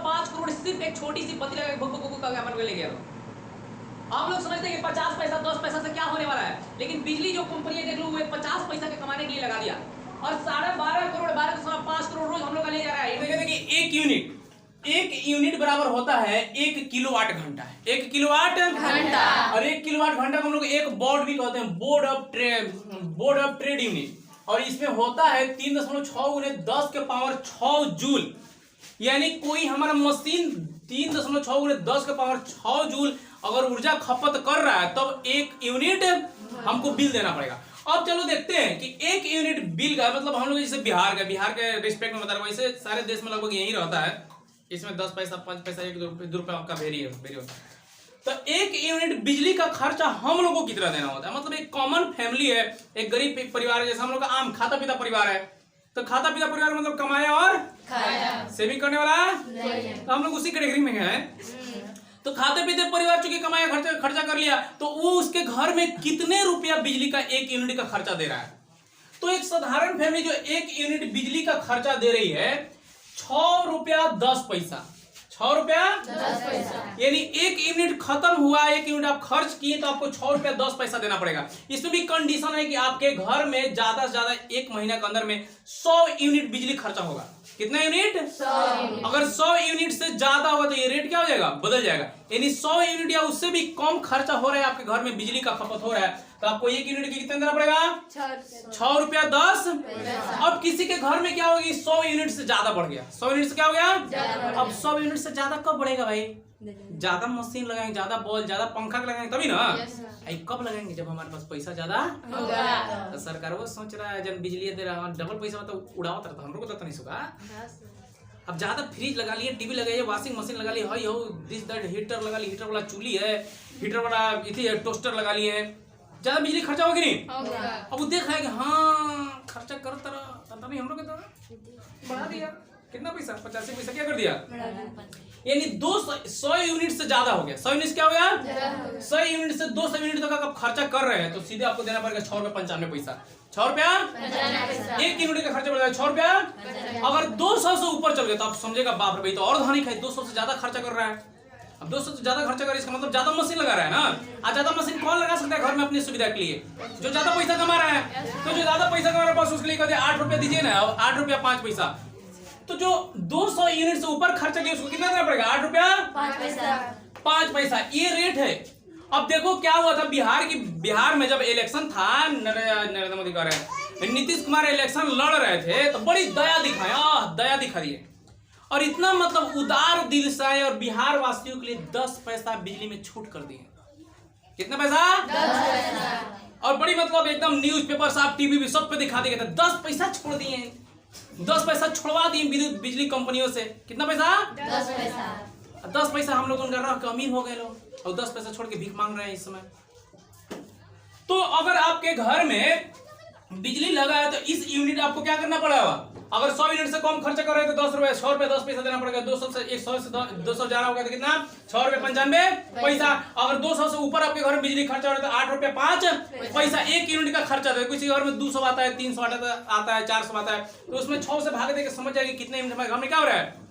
5 करोड़ सिर्फ एक छोटी सी बत्ती लगा के भुक भुक करके हमारे ले गया। हम लोग समझते हैं कि 50 पैसा 10 पैसा से क्या होने वाला है, लेकिन बिजली जो कंपनी है देख लो वो 50 पैसा के कमाने के लिए लगा दिया और 12.5 करोड़ 5 करोड़ रोज हम लोग का ले जा रहा है। ये देखिए एक यूनिट बराबर होता है 1 किलोवाट घंटा। 1 किलोवाट घंटा और 1 किलोवाट घंटा को हम लोग एक बोर्ड भी कहते हैं, बोर्ड ऑफ ट्रेड यूनिट। और इसमें होता है 3.6 × 10⁻6 जूल। यानी कोई हमारा मशीन 3.6 × 10⁻6 जूल अगर ऊर्जा खपत कर रहा है तब 1 यूनिट हमको बिल देना पड़ेगा। अब चलो देखते हैं कि 1 यूनिट बिल का मतलब हम लोग जैसे बिहार के रिस्पेक्ट में बता रहा हूँ, वैसे सारे देश में लगभग यही रहता है। इसमें 10 पैसा 5 पैसा 1 रुपया का वेरी होता है। तो 1 यूनिट बिजली का खर्चा हम लोगों को कितना देना होता है। मतलब एक कॉमन फैमिली है, एक गरीब परिवार है, जैसे हम लोग का आम खाता पीता परिवार है। तो खाता पीता परिवार मतलब कमाया और खाया, सेविंग करने वाला तो हम लोग उसी कैटेगरी में हैं। तो खाते पीते परिवार चूंकि कमाया खर्चा कर लिया तो वो उसके घर में कितने रुपया बिजली का 1 यूनिट का खर्चा दे रहा है। तो एक साधारण फैमिली जो 1 यूनिट बिजली का खर्चा दे रही है 6 रुपया 10 पैसा, 6 रुपया 10 पैसा। यानी 1 यूनिट खत्म हुआ, 1 यूनिट आप खर्च किए तो आपको 6 रुपया 10 पैसा देना पड़ेगा। इसमें भी कंडीशन है कि आपके घर में ज्यादा से ज्यादा 1 महीना के अंदर में 100 यूनिट बिजली खर्चा होगा। कितना यूनिट? 100 यूनिट। अगर 100 यूनिट से ज्यादा होगा तो ये रेट क्या हो जाएगा? बदल जाएगा। यानी 100 यूनिट या उससे भी कम खर्चा हो रहा है आपके घर में बिजली का खपत हो रहा है तो आपको 1 यूनिट की कितना देना पड़ेगा? 6 रुपया 10। अब किसी के घर में क्या होगी 100 यूनिट से ज्यादा बढ़ गया। 100 यूनिट से क्या हो गया? अब 100 यूनिट से ज्यादा कब बढ़ेगा भाई? ज्यादा मशीन लगाएंगे, ज्यादा बॉल, ज्यादा पंखा लगाएंगे तभी ना। कब लगाएंगे? जब हमारे पास पैसा ज्यादा होगा। तो सरकार वो सोच रहा है जब बिजली दे रहा है डबल पैसा तो उड़ाओ तरह हम लोग को तो नहीं होगा। अब ज्यादा फ्रिज लगा लिए, टीवी लगाइए, वॉशिंग मशीन लगा लिए, हाई हो दिस दैट, हीटर लगा लिए, हीटर वाला चूल्ही है, हीटर वाला इथी टोस्टर लगा लिए, ज्यादा बिजली खर्चा होगी नहीं? अब वो देख रहा है कि हाँ खर्चा कर तरह नहीं हम लोग बढ़ा दिया। कितना पैसा? 85 पैसा क्या कर दिया? यानी 100 यूनिट से ज्यादा हो गया। 100 यूनिट क्या हो गया? 100 यूनिट से 200 यूनिट तक आप खर्चा कर रहे हैं तो सीधे आपको देना पड़ेगा 6 रुपया 95 पैसा। 6 रुपया 1 यूनिट का खर्चा बढ़ 6 रुपया। अगर 200 से ऊपर चल गया तो आप समझेगा बाप रे भाई तो और धानी खाई, 200 से ज्यादा खर्चा कर रहा है। अब 200 से ज्यादा खर्चा करे इसका मतलब ज्यादा मशीन लगा रहा है ना। आज ज्यादा मशीन कौन लगा सकता है घर में अपनी सुविधा के लिए? जो ज्यादा पैसा कमा रहा है। तो जो ज्यादा पैसा कमा रहा है बस उसके लिए कहते हैं 8 रुपया दीजिए ना, 8 रुपया 5 पैसा। तो जो 200 यूनिट से ऊपर खर्चा किया उसको कितना देना पड़ेगा? 8 रुपया 5 पैसा। ये रेट है। अब देखो क्या हुआ था बिहार में जब इलेक्शन था, नरेंद्र मोदी कह रहे हैं नीतीश कुमार इलेक्शन लड़ रहे थे तो बड़ी दया दिखा दिए और इतना मतलब उदार दिल से आए और बिहार वासियों के लिए 10 पैसा बिजली में छूट कर दिए। कितना पैसा? 10 पैसा। और बड़ी मतलब एकदम न्यूज़पेपर साहब टीवी भी सब पे दिखा दिए 10 पैसा छोड़ दिए, 10 पैसा छुड़वा दिए बिजली कंपनियों से। कितना पैसा? 10 पैसा। 10 पैसा हम लोग उनका रह के अमीर हो गए लोग और 10 पैसा छोड़ के भीख मांग रहे हैं इस समय। तो अगर आपके घर में बिजली लगा है तो इस यूनिट आपको क्या करना पड़ेगा? अगर 100 यूनिट से कम खर्चा कर रहे हैं तो 10 रुपए 100 रुपए 10 पैसा देना पड़ेगा। 200 से 100 से 200 जा रहा होगा तो कितना? 6 रुपए 95 पैसा। अगर 200 से ऊपर आपके घर में बिजली खर्चा हो रहा है तो 8 रुपए 5 पैसा 1 यूनिट का खर्चा दे। किसी घर में 200 आता है, 300 आता है, 400 आता है तो उसमें 6 से भाग देके समझ जाएगी कितने यूनिट हमारे घर में क्या हो रहा है।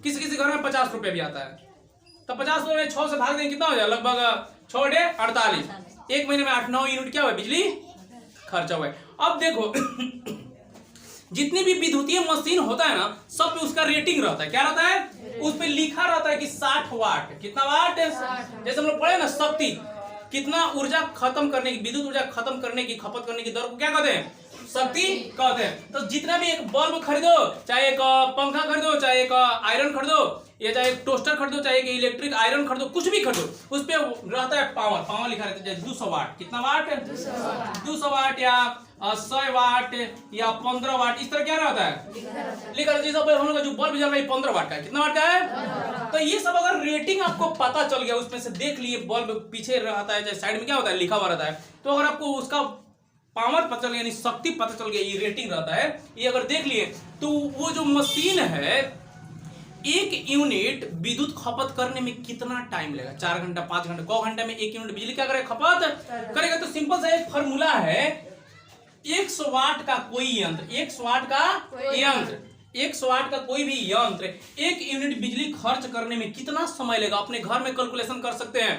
किसी घर में 50 रुपए भी आता है तो 50 रुपए में 6 से भाग देंगे कितना हो जाए? लगभग 6 × 48। 1 महीने में 8-9 यूनिट क्या हुआ? बिजली खर्चा हुआ है। अब देखो जितनी भी विद्युतीय मशीन होता है ना सब पे उसका रेटिंग रहता है। क्या रहता है? उस पे लिखा रहता है कि 60 वाट। कितना वाट? जैसे हम लोग पढ़े ना शक्ति, कितना ऊर्जा खत्म करने की, विद्युत ऊर्जा खत्म करने की, खपत करने की दर को क्या कहते हैं? शक्ति कहते हैं। तो जितना भी एक बल्ब खरीदो, चाहे एक पंखा खरीदो, चाहे एक आयरन खरीदो, या चाहे एक टोस्टर खरीदो, चाहे एक इलेक्ट्रिक आयरन खरीदो, कुछ भी खरीदो उस पे रहता है पावर लिखा रहता है 200 वाट। कितना वाट? 200 वाट या 100 वाट या 15 वाट इस तरह क्या रहता है लिखा रहता है। हम लोग का जो बल्ब जल रहा है 15 वाट का है। कितना वाट का है? तो ये सब अगर रेटिंग आपको पता चल गया, उसमें से देख लिए बल्ब पीछे रहता है चाहे साइड में क्या होता है लिखा हुआ रहता है, तो अगर आपको उसका पावर पता चल गया यानी शक्ति पता चल गया, ये रेटिंग रहता है, ये अगर देख लिए तो वो जो मशीन है 1 यूनिट विद्युत खपत करने में कितना टाइम लगेगा? 4 घंटा 5 घंटा कौ घंटे में 1 यूनिट बिजली क्या करेगा? खपत करेगा। तो सिंपल सा एक फॉर्मूला है 100 वाट का कोई यंत्र, 100 वाट का यंत्र 108 का कोई भी यंत्र 1 यूनिट बिजली खर्च करने में कितना समय लेगा, अपने घर में कैलकुलेशन कर सकते हैं।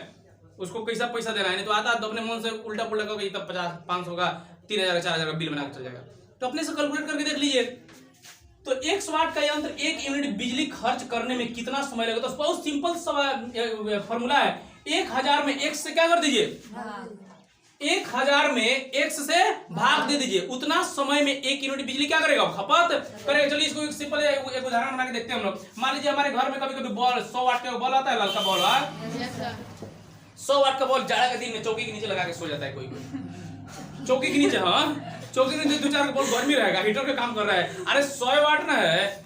उसको कैसा पैसा देना है, नहीं तो आता तो अपने मन से उल्टा पुल्टा करके तब 50-500 का 3000 4000 का बिल बना के चल जाएगा। तो अपने से कैलकुलेट करके देख लीजिए। तो 108 का यंत्र 1 यूनिट बिजली खर्च करने में कितना समय लगेगा। तो बहुत सिंपल फॉर्मूला है। 1000 में x से क्या कर दीजिए, 1000 में x से भाग दे दीजिए। उतना समय में 1 यूनिट बिजली क्या करेगा, खपत करेगा। चलिए इसको एक सिंपल एक उदाहरण बना के देखते हैं हम लोग। मान लीजिए हमारे घर में कभी कभी बॉल 100 वाट का बॉल आता है, लाल का बॉल, 100 वाट का बॉल जाड़ा के दिन में चौकी के नीचे लगा के सो जाता है कोई कोई, चौकी के नीचे। हाँ, चौकी के नीचे 2-4 बॉल गर्मी रहेगा, हीटर का काम कर रहा है। अरे 100 वाट ना है।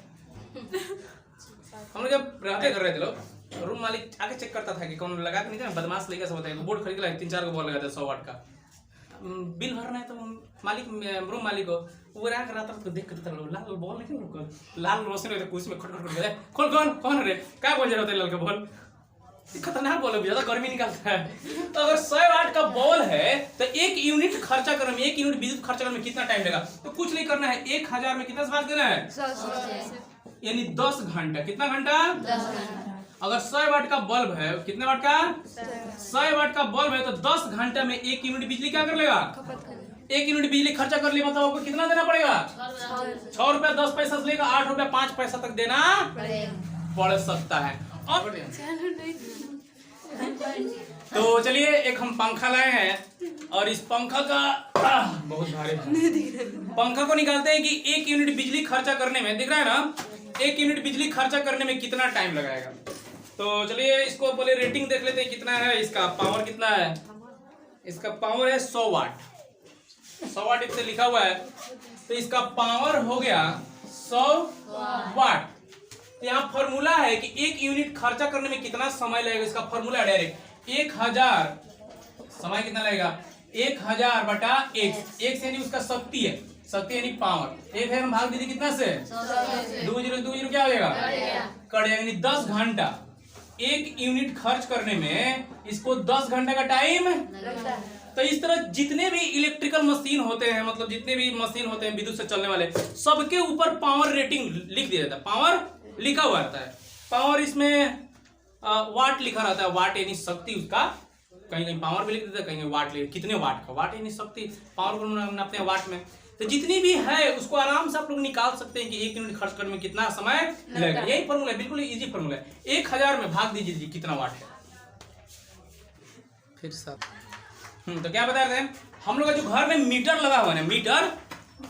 हम लोग जब रहते कर रहे थे लोग, रूम मालिक आके चेक करता था कि कौन लगा के नीचे बदमाश लड़का सब होता है, बोर्ड खरीद के 3-4 को बॉल लगाते 100 वाट का। बिल भरना है तो मालिक, रूम मालिक को वो रहा कर रहा था, तो देख करता लाल बॉल लेकिन लाल रोशनी रहता कुछ में खट खोल कौन रे क्या बोल रहा होता है लाल का बॉल, खतरनाक बॉल है, ज्यादा गर्मी निकालता है। तो अगर 100 वाट का बॉल है तो 1 यूनिट खर्चा करने में, 1 यूनिट बिजली खर्चा करने में कितना टाइम लगेगा। तो कुछ नहीं करना है, 1000 में कितना से भाग देना है, 100, यानी 10 घंटा। कितना घंटा, 10 घंटा। अगर 100 वाट का बल्ब है, कितने वाट का, 100 वाट का बल्ब है, तो 10 घंटा में 1 यूनिट बिजली क्या कर लेगा, 1 यूनिट बिजली खर्चा कर लिया। मतलब आपको कितना देना पड़ेगा, 6 रुपया 10 पैसा से लेकर 8 रुपया 5 पैसा तक देना पड़ सकता है। अब तो चलिए एक हम पंखा लाए हैं और इस पंखा का बहुत भारी पंखा को निकालते हैं कि 1 यूनिट बिजली खर्चा करने में, दिख रहा है ना, 1 यूनिट बिजली खर्चा करने में कितना टाइम लगाएगा। तो चलिए इसको पहले रेटिंग देख लेते हैं कितना है, इसका पावर कितना है। इसका पावर है 100 वाट, 100 वाट इससे लिखा हुआ है, तो इसका पावर हो गया 100 वाट। यहाँ फॉर्मूला है कि 1 यूनिट खर्चा करने में कितना समय लगेगा। इसका फॉर्मूला है डायरेक्ट 1000, समय कितना लगेगा, 1000 बटा x यानी उसका शक्ति है, शक्ति यानी पावर। 1000 भाग दीजिए कितना से, 2 क्या हो जाएगा, कट जाएगा, यानी 10 घंटा। 1 यूनिट खर्च करने में इसको 10 घंटा का टाइम लगता है। तो इस तरह जितने भी इलेक्ट्रिकल मशीन होते हैं, मतलब जितने भी मशीन होते हैं विद्युत से चलने वाले, सबके ऊपर पावर रेटिंग लिख दिया जाता है, पावर लिखा हुआ रहता है। पावर इसमें वाट लिखा रहता है, वाट यानी शक्ति उसका, कहीं कहीं पावर भी लिख देता है, कहीं वाट लिख, कितने वाट का, वाट यानी शक्ति, पावर को नापते हैं वाट में। तो जितनी भी है उसको आराम से आप लोग निकाल सकते हैं कि 1 यूनिट खर्च करने में कितना समय लगेगा। यही फॉर्मूला है, बिल्कुल इजी फॉर्मूला है। 1000 में भाग दीजिए कितना वाट है, फिर सब। तो क्या बता रहे हैं हम लोग का जो घर में मीटर लगा हुआ है, मीटर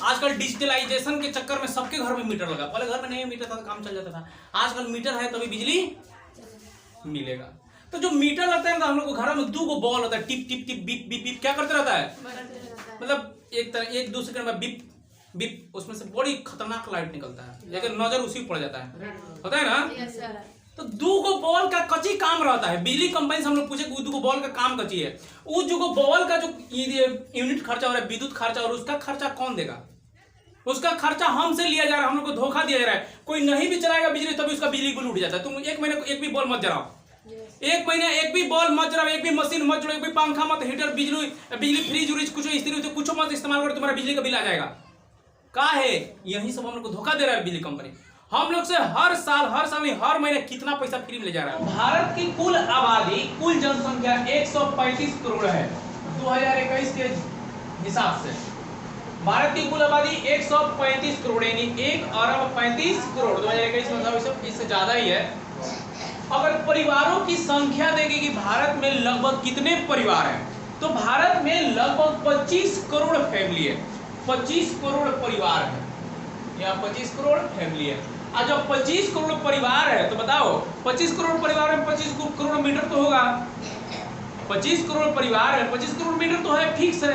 आजकल डिजिटलाइजेशन के चक्कर में सबके घर में मीटर लगा। पहले घर में नहीं मीटर था तो काम चल जाता था, आजकल मीटर है तभी बिजली मिलेगा। तो जो मीटर लगता है ना, हम लोग को घर में 2 बॉल होता है, tip tip tip beep beep beep क्या करते रहता है, मतलब एक 2 सेकंड में बीप बीप, उसमें से बड़ी खतरनाक लाइट निकलता है, लेकिन नजर उसी पड़ जाता है, होता है ना। तो 2 बॉल का कच्ची काम रहता है। बिजली कंपनी से हम लोग पूछे 2 बॉल का काम कच्ची है, वो जो बॉल का जो यूनिट खर्चा हो रहा है, विद्युत खर्चा, और उसका खर्चा कौन देगा, उसका खर्चा हमसे लिया जा रहा है, हम लोग को धोखा दिया जा रहा है। कोई नहीं भी चलाएगा बिजली तभी उसका बिजली बिल उठ जाता है। तुम 1 महीने को एक भी बॉल मत जलाओ, 1 महीने एक भी बॉल मत जलाओ, एक भी मशीन मत जोड़ो, एक भी पंखा मत, हीटर, बिजली फ्रिज उरिज कुछ स्त्री कुछ मत इस्तेमाल करो, तुम्हारा बिजली का बिल आ जाएगा। का है यही सब हम लोग को धोखा दे रहा है बिजली कंपनी। हम लोग से हर साल नहीं, हर महीने कितना पैसा फ्री में ले जा रहा है। भारत की कुल आबादी, कुल जनसंख्या 135 करोड़ है 2021 के हिसाब से। भारत की कुल आबादी 135 करोड़ यानी 1 अरब 35 करोड़ 2021 मतलब इससे ज्यादा ही है। अगर परिवारों की संख्या देखें कि भारत में लगभग कितने परिवार हैं, तो भारत में लगभग 25 करोड़ फैमिली है, 25 करोड़ परिवार है, या 25 करोड़ फैमिली है। और जब 25 करोड़ परिवार है तो बताओ 25 करोड़ परिवार में 25 करोड़ मीटर तो होगा, 25 करोड़ परिवार है, 25 करोड़ मीटर तो है, फिक्स है,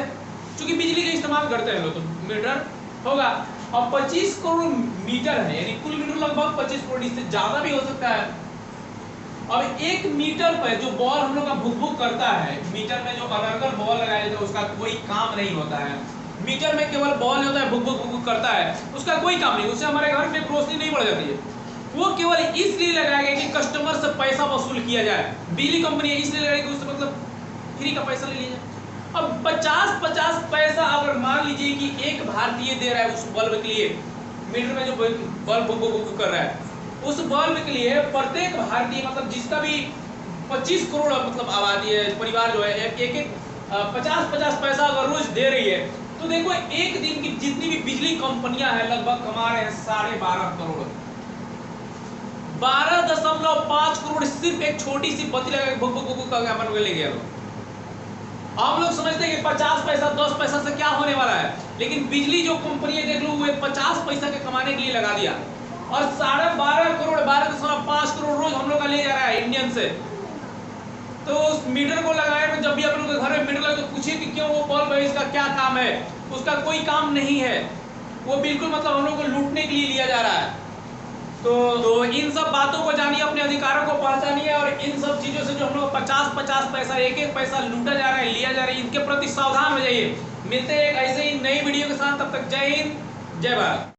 क्योंकि बिजली का इस्तेमाल करते हैं लोग तो मीटर होगा। और 25 करोड़ मीटर है यानी कुल मीटर लगभग 25 करोड़, इससे ज्यादा भी हो सकता है। अब 1 मीटर पर जो बॉल हम लोग का भुक भुक करता है, मीटर में जो अनर्गल बॉल लगाया जाता है उसका कोई काम नहीं होता है। मीटर में केवल बॉल होता है, भुक भुक करता है, उसका कोई काम नहीं, उससे हमारे घर में रोशनी नहीं बढ़ जाती है। वो केवल इसलिए लगाया गया कि कस्टमर से पैसा वसूल किया जाए। बिजली कंपनी इसलिए लगाई कि उससे मतलब फ्री का पैसा ले लिया जाए। अब 50 पैसा अगर मान लीजिए कि एक भारतीय दे रहा है उस बल्ब के लिए मीटर में जो बल्ब बुक कर रहा है, उस बल्ब के लिए प्रत्येक भारतीय मतलब जिसका भी 25 करोड़ मतलब आबादी है, परिवार जो है एक 50-50 पैसा अगर रोज दे रही है, तो देखो एक दिन की जितनी भी बिजली कंपनियां हैं लगभग कमा रहे हैं 12.5 करोड़। 12.5 करोड़ सिर्फ एक छोटी सी बत्ती लगा के भुक अपन ले गया। हम लोग समझते हैं कि 50 पैसा 10 पैसा से क्या होने वाला है, लेकिन बिजली जो कंपनी है देख लो वो 50 पैसा के कमाने के लिए लगा दिया और 12.5 करोड़ 12.5 करोड़ रोज हम लोग का ले जा रहा है इंडियन से। तो उस मीटर को लगाए में जब भी आप लोग के घर में मीटर लगे तो पूछिए कि क्यों वो बल्ब है, इसका क्या काम है? उसका कोई काम नहीं है, वो बिल्कुल मतलब हम लोग को लूटने के लिए लिया जा रहा है। तो इन सब बातों को जानिए, अपने अधिकारों को पहचानिए और इन सब चीजों से जो हम लोग 50-50 पैसा एक पैसा लूटा जा रहा है, लिया जा रहा है, इनके प्रति सावधान हो जाइए। मिलते हैं एक ऐसे ही नई वीडियो के साथ, तब तक जय हिंद जय भारत।